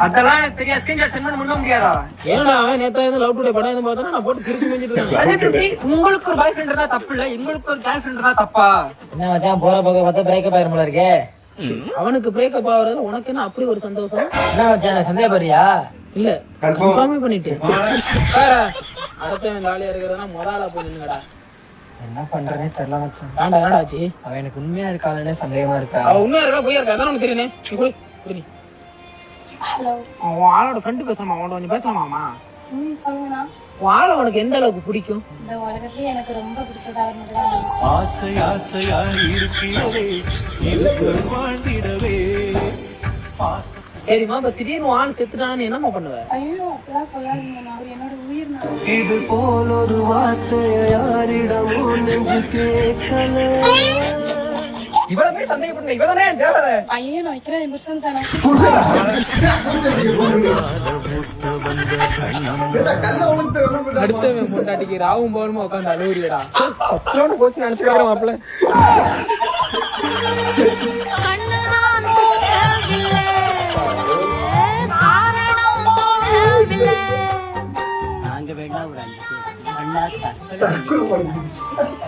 அதெல்லாம் எனக்கு தெரியாது. ஸ்கிரீன்ஷாட் சென்ட் பண்ண முடியாதா? ஏன்னா அவன் நேத்தா இந்த லவ் டுடே படம் எதுவும் பார்த்தா நான் போட்டு திருப்பி செஞ்சுட்டு உங்களுக்கு ஒரு பாய் ஃப்ரெண்ட் இருந்தா தப்பு இல்ல, எங்களுக்கு ஒரு கேர்ள் ஃப்ரெண்ட் இருந்தா தப்பா? என்ன மச்சான் போற போக பார்த்தா பிரேக்கப் ஆயிரும் போல இருக்கே. அவனுக்கு பிரேக்கப் ஆகுறதுல உனக்கு என்ன அப்படி ஒரு சந்தோஷம்? என்ன மச்சான் சந்தேகப்படுறியா? இல்ல கன்ஃபார்மே பண்ணிட்டு அடுத்தவன் ஜாலியா இருக்கிறதுனா முதல்ல போய் நின்னுடா. என்ன பண்றேனே தெரியல மச்சான். என்னடா ஆச்சு? அவன் எனக்கு உண்மையா இருக்கானே சந்தேகமா இருக்கா. அவ உண்மையா இருக்கா பொய்யா இருக்கா அதான் உனக்கு தெரியுனே. ஹலோ, அவன் ஆளோட ஃப்ரெண்டு பேசலாமா? அவன் கொஞ்சம் பேசலாமாமா? சொல்லுங்கண்ணா. உன் ஆளை உனக்கு எந்த அளவுக்கு பிடிக்கும்? இந்த உலகத்துலயே எனக்கு ரொம்ப பிடிச்சதா மட்டும்தான். ஆசை ஆசையா இருக்கிறதே எனக்கு வாழ்ந்திடவே. சரிம்மா, இப்ப திடீர்னு ஆள் செத்துட்டானு என்னம்மா பண்ணுவ? ஐயோ அப்படிலாம் சொல்லாதீங்க, அவர் என்னோட உயிர். இது போல் ஒரு வார்த்தையை யாரிடமும் நெஞ்சு கேட்கல. இவள போய் சந்தேகப்பட்ட இவதானே தேவதை. ஐயோ நான் வைக்கிறேன் 100% தானே. அடுத்தவன் பொண்டாட்டிக்கு ராவும் பவனுமா உட்காந்து அழுவுறியடா. போச்சு நினைச்சுக்கிறேன் மாப்பிள்ள. நாங்க வேணா ஒரு 5 பேர்